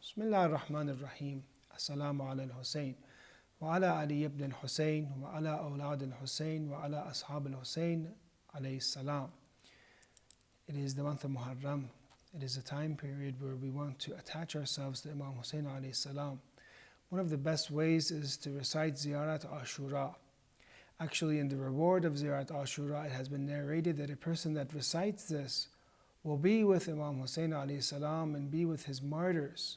Bismillah ar-Rahman ar-Rahim. Assalamu ala al-Husayn. Wa ala Ali ibn al-Husayn. Wa ala awlad al-Husayn. Wa ala ashab al-Husayn. Alayhi salam. It is the month of Muharram. It is a time period where we want to attach ourselves to Imam Husayn alayhi salam. One of the best ways is to recite Ziyarat Ashura. Actually, in the reward of Ziyarat Ashura, it has been narrated that a person that recites this will be with Imam Husayn alayhi salam and be with his martyrs.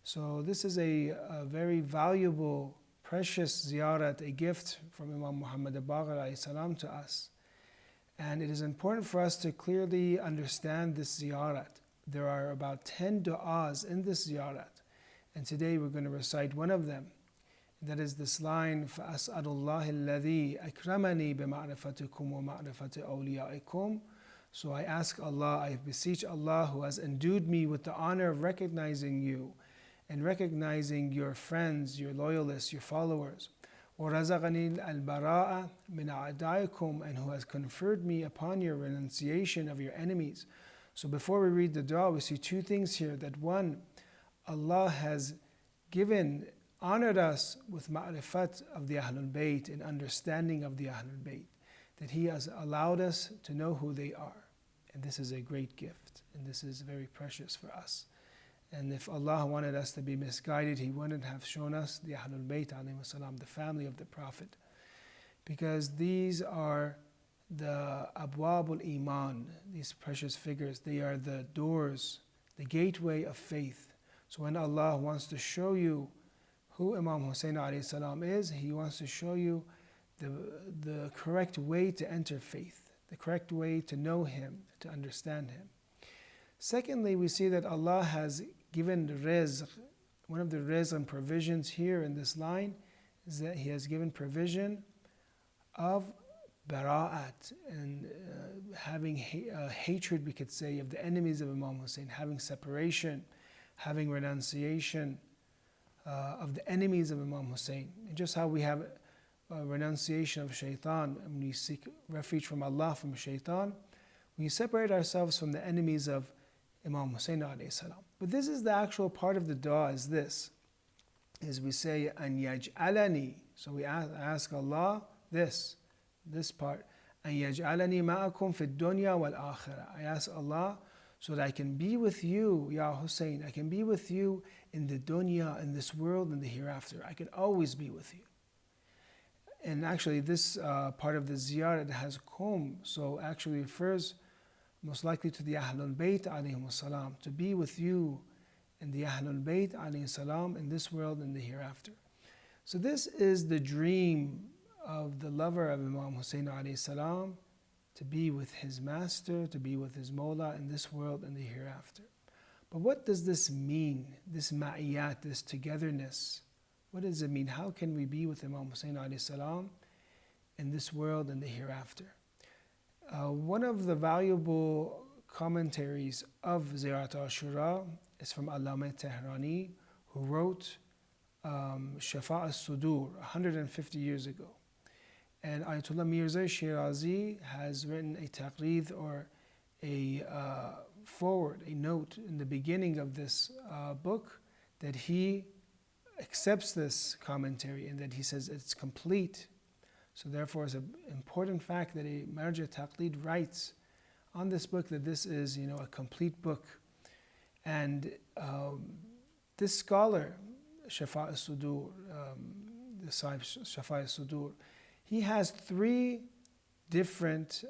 So this is a very valuable, precious ziyarat, a gift from Imam Muhammad al-Baqir alayhi salam to us. And it is important for us to clearly understand this ziyarat. There are about 10 du'as in this ziyarat. And today we're going to recite one of them. That is this line, فَأَسْأَلُ اللَّهِ الَّذِي أَكْرَمَنِي بِمَعْرِفَتِكُمْ وَمَعْرِفَةِ أَوْلِيَائِكُمْ. So I ask Allah, I beseech Allah who has endued me with the honor of recognizing you and recognizing your friends, your loyalists, your followers. وَرَزَقَنِي الْبَرَاءَ مِنْ أَعْدَائِكُمْ, and who has conferred me upon your renunciation of your enemies. So before we read the dua, we see two things here. That one, Allah has honored us with ma'rifat of the Ahlul Bayt and understanding of the Ahlul Bayt. That He has allowed us to know who they are. And this is a great gift. And this is very precious for us. And if Allah wanted us to be misguided, He wouldn't have shown us the Ahlul Bayt alayhi salam, the family of the Prophet. Because these are the Abwabul Iman, these precious figures. They are the doors, the gateway of faith. So when Allah wants to show you who Imam Husayn alayhi salam is, He wants to show you the correct way to enter faith, the correct way to know Him, to understand Him. Secondly, we see that Allah has given rizq. One of the rizq and provisions here in this line is that He has given provision of bara'at and having hatred, we could say, of the enemies of Imam Husayn, having separation, having renunciation of the enemies of Imam Husayn. And just how we have renunciation of shaitan, and we seek refuge from Allah from shaitan, we separate ourselves from the enemies of Imam Husayn alayhi salam. But this is the actual part of the dua, is this. Is we say, أَن يَجْعَلَنِي. So we ask Allah this part. أَن يَجْعَلَنِي مَعَكُمْ فِي الدُّنْيَا وَالْآخِرَةِ. I ask Allah so that I can be with you, Ya Husayn. I can be with you in the dunya, in this world, in the hereafter. I can always be with you. And actually this part of the ziyarat has kum, so actually refers most likely to the Ahlul Bayt alayhim salam, to be with you and the Ahlul Bayt alayhim salam in this world and the hereafter. So this is the dream of the lover of Imam Husayn alayhi salam, to be with his master, to be with his Mawla in this world and the hereafter. But what does this mean, this ma'iyat, this togetherness? What does it mean? How can we be with Imam Husayn alayhi salam in this world and the hereafter? One of the valuable commentaries of Ziyarat Ashura is from Allama Tehrani, who wrote Shifa al Sudur 150 years ago. And Ayatollah Mirza Shirazi has written a taqreed, or a forward, a note in the beginning of this book, that he accepts this commentary and that he says it's complete. So therefore it's an important fact that a Marja Taqleed writes on this book that this is, a complete book. And this scholar, Shifa al Sudur, the Sahib Shifa al Sudur, he has three different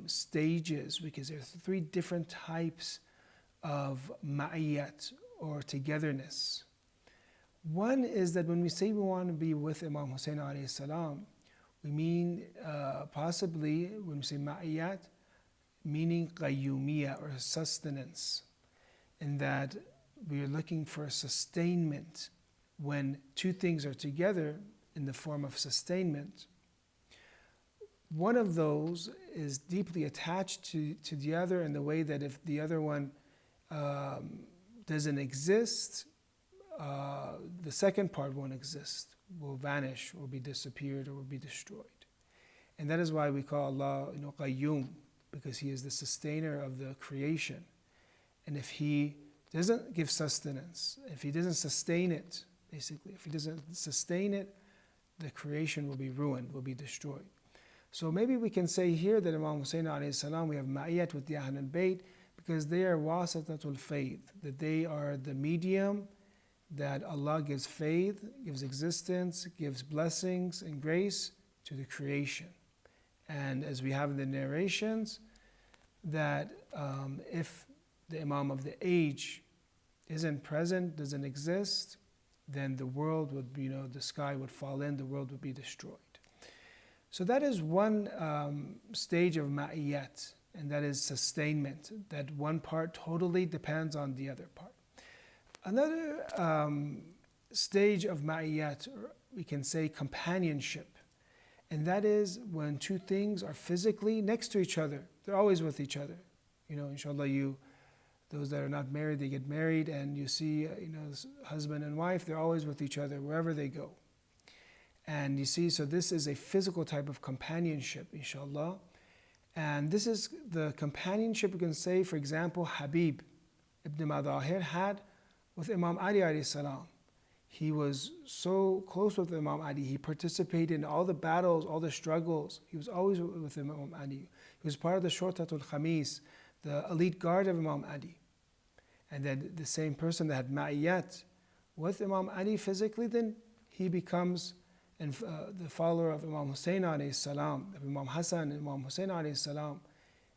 stages, because there are three different types of ma'iyat, or togetherness. One is that when we say we want to be with Imam Husayn alayhi salam, we mean possibly, when we say ma'iyat, meaning qayyumiyya, or sustenance, in that we are looking for sustainment. When two things are together in the form of sustainment, one of those is deeply attached to the other, in the way that if the other one doesn't exist, the second part won't exist, will vanish, or be disappeared, or will be destroyed. And that is why we call Allah Qayyum, because He is the sustainer of the creation. And if He doesn't give sustenance, if he doesn't sustain it, basically, if he doesn't sustain it, the creation will be ruined, will be destroyed. So maybe we can say here that Imam Husayn alayhi salam, we have ma'iyat with the Ahlul Bayt because they are wasatatul faith, that they are the medium that Allah gives faith, gives existence, gives blessings and grace to the creation. And as we have in the narrations, that if the Imam of the age isn't present, doesn't exist, then the world would be, the sky would fall in, the world would be destroyed. So that is one stage of ma'iyat, and that is sustainment, that one part totally depends on the other part. Another stage of ma'iyat, or we can say companionship, and that is when two things are physically next to each other. They're always with each other. Inshallah, those that are not married, they get married, and you see, husband and wife, they're always with each other wherever they go. And you see, so this is a physical type of companionship, inshallah. And this is the companionship, you can say, for example, Habib ibn Madhahir had with Imam Ali alayhi salam. He was so close with Imam Ali. He participated in all the battles, all the struggles. He was always with Imam Ali. He was part of the Shortatul Khamis, the elite guard of Imam Ali. And then the same person that had ma'iyat with Imam Ali physically, then he becomes the follower of Imam Husayn alayhi salam, of Imam Hassan and Imam Husayn alayhi salam,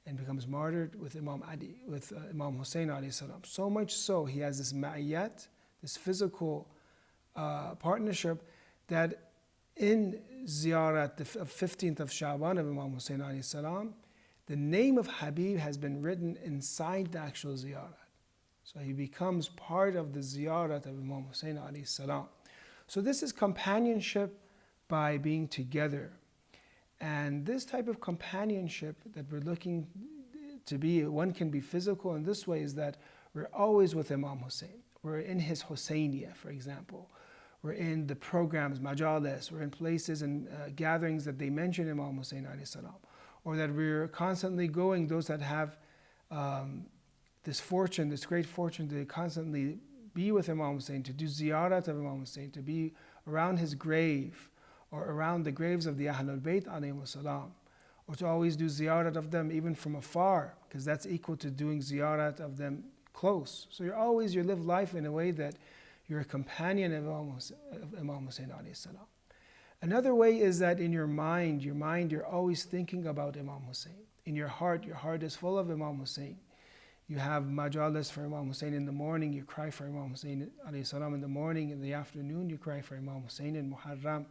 and becomes martyred with Imam Ali, with Imam Husayn alayhi salam. So much so, he has this ma'iyat, this physical partnership, that in Ziyarat, the 15th of Sha'ban of Imam Husayn alayhi salam, the name of Habib has been written inside the actual Ziyarat. So he becomes part of the Ziyarat of Imam Husayn alayhi salam. So this is companionship by being together. And this type of companionship that we're looking to be, one can be physical in this way, is that we're always with Imam Husayn. We're in his Husayniyah, for example. We're in the programs, majalis, we're in places and gatherings that they mention Imam Husayn alayhi salam. Or that we're constantly going, those that have this fortune, this great fortune to constantly be with Imam Husayn, to do ziyarat of Imam Husayn, to be around his grave, or around the graves of the Ahlul Bayt alayhimu salam, or to always do ziyarat of them even from afar, because that's equal to doing ziyarat of them close. So you live life in a way that you're a companion of Imam Husayn alayhi salam. Another way is that in your mind, you're always thinking about Imam Husayn. In your heart is full of Imam Husayn. You have majalis for Imam Husayn in the morning, you cry for Imam Husayn alayhi salam in the morning, in the afternoon you cry for Imam Husayn in Muharram.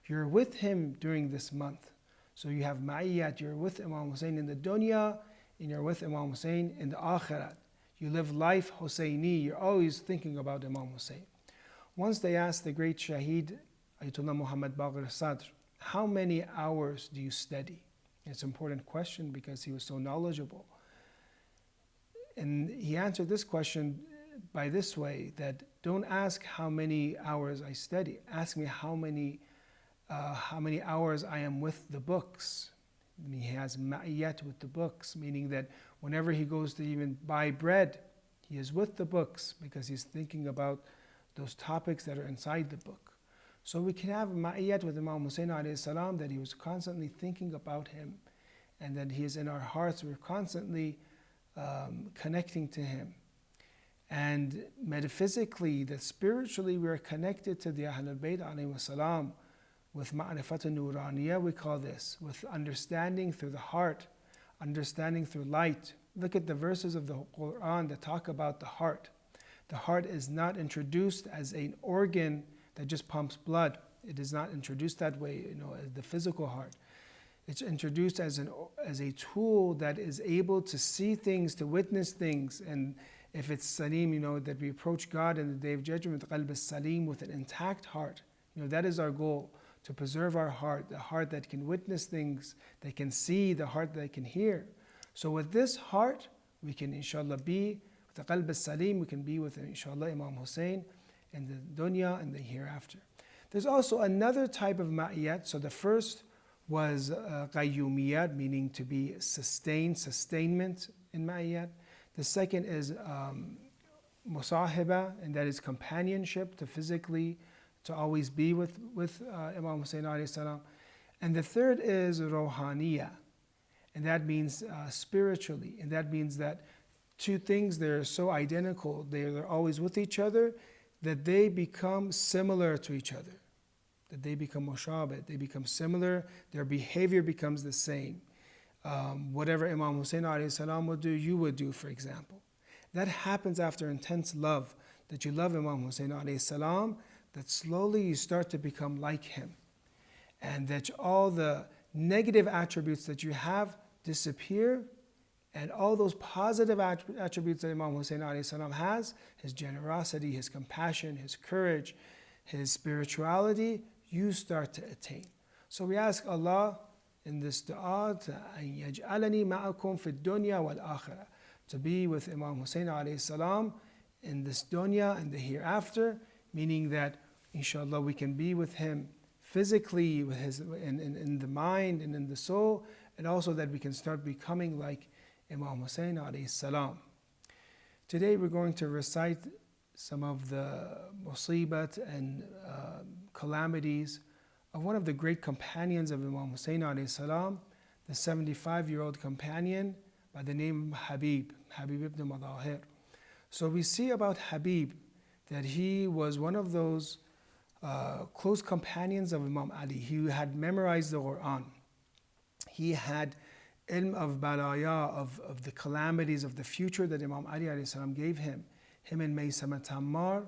You're with him during this month. So you have ma'iyat, you're with Imam Husayn in the dunya, and you're with Imam Husayn in the akhirat. You live life Husayni, you're always thinking about Imam Husayn. Once they asked the great Shaheed, Ayatollah Muhammad Baqir Sadr, how many hours do you study? It's an important question because he was so knowledgeable. And he answered this question by this way, that don't ask how many hours I study, ask me how many hours I am with the books. And he has ma'iyat with the books, meaning that whenever he goes to even buy bread, he is with the books because he's thinking about those topics that are inside the book. So we can have ma'iyat with Imam Husayn alayhi salam, that he was constantly thinking about him, and that he is in our hearts, we're constantly connecting to him. And metaphysically, that spiritually we are connected to the Ahlul Bayt alayhi salam with ma'rifat al-nuraniyah, we call this, with understanding through the heart, understanding through light. Look at the verses of the Quran that talk about the heart. The heart is not introduced as an organ that just pumps blood. It is not introduced that way, as the physical heart. It's introduced as a tool that is able to see things, to witness things. And if it's salim, that we approach God in the Day of Judgment, qalb as-salim, with an intact heart. That is our goal, to preserve our heart, the heart that can witness things, that can see, the heart that can hear. So with this heart, we can inshallah be, with the qalb as-salim, we can be with inshallah Imam Husayn in the dunya and the hereafter. There's also another type of ma'iyat. So the first was qayyumiyat, meaning to be sustainment in ma'iyat. The second is musahiba, and that is companionship, to always be with Imam Husayn alayhi salam. And the third is rohaniya, and that means spiritually, and that means that two things, they're so identical, they're always with each other, that they become similar to each other, that they become mushabah, they become similar, their behavior becomes the same. Whatever Imam Husayn alayhi salam would do, you would do, for example. That happens after intense love, that you love Imam Husayn alayhi salam, that slowly you start to become like him. And that all the negative attributes that you have disappear, and all those positive attributes that Imam Husayn alayhi salam has, his generosity, his compassion, his courage, his spirituality, you start to attain. So we ask Allah in this dua to يَجْعَلَنِي مَعَكُمْ فِي الدُّنْيَا وَالْآخِرَةِ, to be with Imam Husayn alayhi salam in this dunya and the hereafter, meaning that inshallah we can be with him physically, with his, in the mind and in the soul, and also that we can start becoming like Imam Husayn alayhi salam. Today we're going to recite some of the musibat and calamities of one of the great companions of Imam Husayn alayhi salam, the 75-year-old companion by the name Habib ibn Madhahir. So we see about Habib that he was one of those close companions of Imam Ali. He had memorized the Quran. He had ilm of balaya, of the calamities of the future that Imam Ali alayhi salam gave him. Him and Maysama Tammar,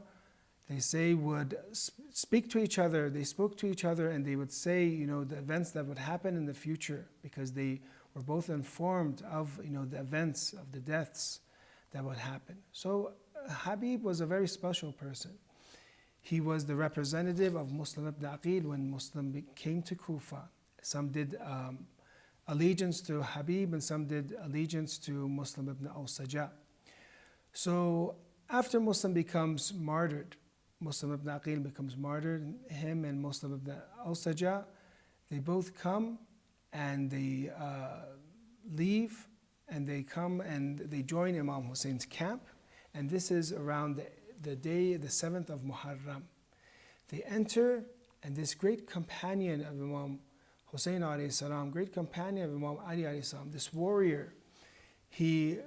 they say, would speak to each other. They spoke to each other and they would say, the events that would happen in the future, because they were both informed of, the events of the deaths that would happen. So Habib was a very special person. He was the representative of Muslim ibn Aqil when Muslim came to Kufa. Some did allegiance to Habib and some did allegiance to Muslim ibn al-Sajjah. So after Muslim becomes martyred, Muslim ibn Aqil becomes martyred, him and Muslim ibn al-Sajjah, they both come and they leave, and they come and they join Imam Husayn's camp, and this is around the day, the 7th of Muharram. They enter, and this great companion of Imam Husayn alayhi salam, great companion of Imam Ali alayhi salam, this warrior, he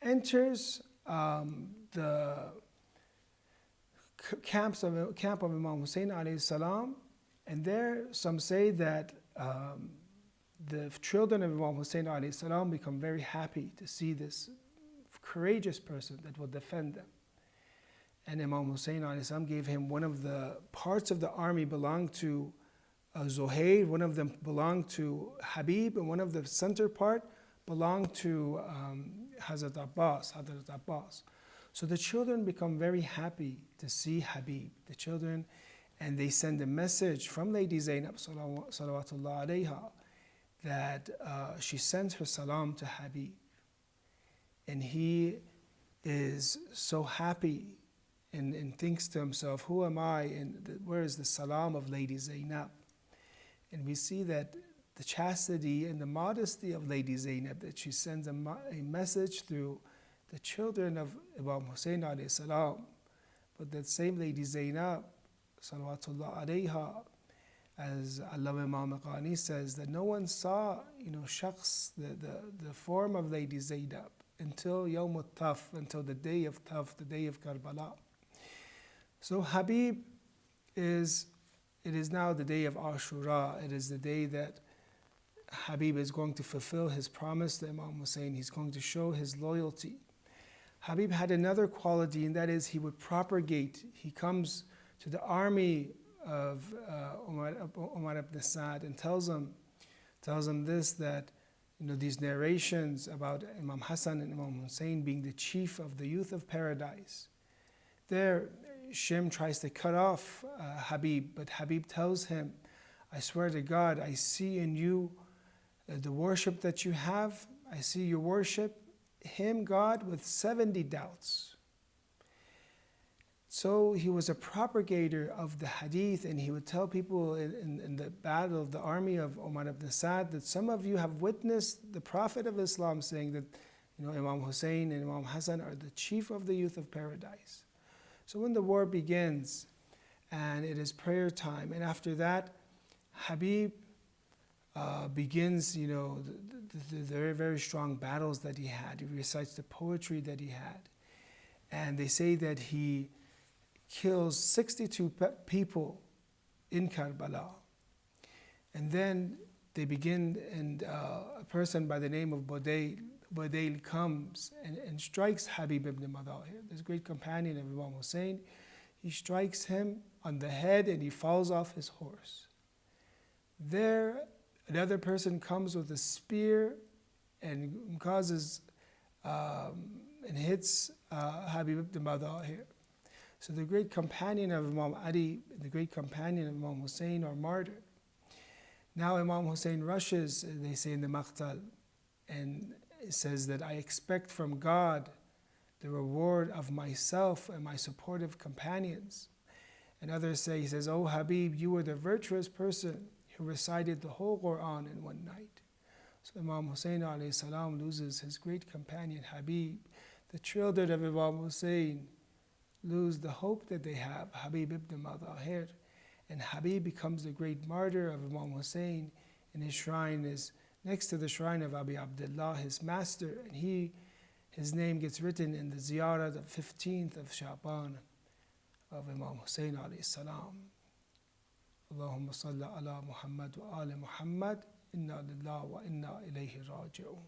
enters the camp of Imam Husayn alayhi salam, and there some say that the children of Imam Husayn alayhi salam become very happy to see this courageous person that will defend them. And Imam Husayn alayhi salam gave him one of the parts of the army belonged to Zuhair, one of them belonged to Habib, and one of the center part belonged to Hazrat Abbas. So the children become very happy to see Habib, the children, and they send a message from Lady Zainab salawatullah alayha that she sends her salam to Habib. And he is so happy and thinks to himself, who am I and where is the salam of Lady Zainab? And we see that the chastity and the modesty of Lady Zainab, that she sends a message through the children of Imam Husayn alayhi salam. But that same Lady Zainab, salawatullah alayha, as Allama Imam Qani says, that no one saw, shakhs, the form of Lady Zainab until Yawm al-Taf, until the day of Taf, the day of Karbala. So Habib it is now the day of Ashura. It is the day that Habib is going to fulfill his promise to Imam Husayn. He's going to show his loyalty. Habib had another quality, and that is he would propagate. He comes to the army of Umar ibn Sa'd and tells them this, that these narrations about Imam Hassan and Imam Husayn being the chief of the youth of paradise. There, Shim tries to cut off Habib, but Habib tells him, I swear to God, I see in you the worship that you have. I see you worship him, God, with 70 doubts. So he was a propagator of the hadith, and he would tell people in the battle of the army of Umar ibn Sa'd that some of you have witnessed the Prophet of Islam saying that Imam Husayn and Imam Hassan are the chief of the youth of paradise. So when the war begins and it is prayer time, and after that, Habib begins, the very, very strong battles that he had. He recites the poetry that he had. And they say that he kills 62 people in Karbala. And then they begin, and a person by the name of Budayl comes and strikes Habib ibn Madhahir, this great companion of Imam Husayn. He strikes him on the head and he falls off his horse. There, another person comes with a spear and causes and hits Habib ibn Madhahir. So the great companion of Imam Ali and the great companion of Imam Husayn are martyred. Now Imam Husayn rushes, they say in the Maqtal, and it says that I expect from God the reward of myself and my supportive companions. And others say, he says, "Oh Habib, you were the virtuous person who recited the whole Quran in one night." So Imam Husayn alayhi salam loses his great companion Habib. The children of Imam Husayn lose the hope that they have, Habib ibn Madhahir. And Habib becomes the great martyr of Imam Husayn, and his shrine is next to the shrine of Abi Abdullah, his master, and his name gets written in the Ziyarat, the 15th of Sha'ban of Imam Husayn alayhi salam. Allahumma salli ala Muhammad wa ali Muhammad, inna lillahi wa inna ilayhi raji'un.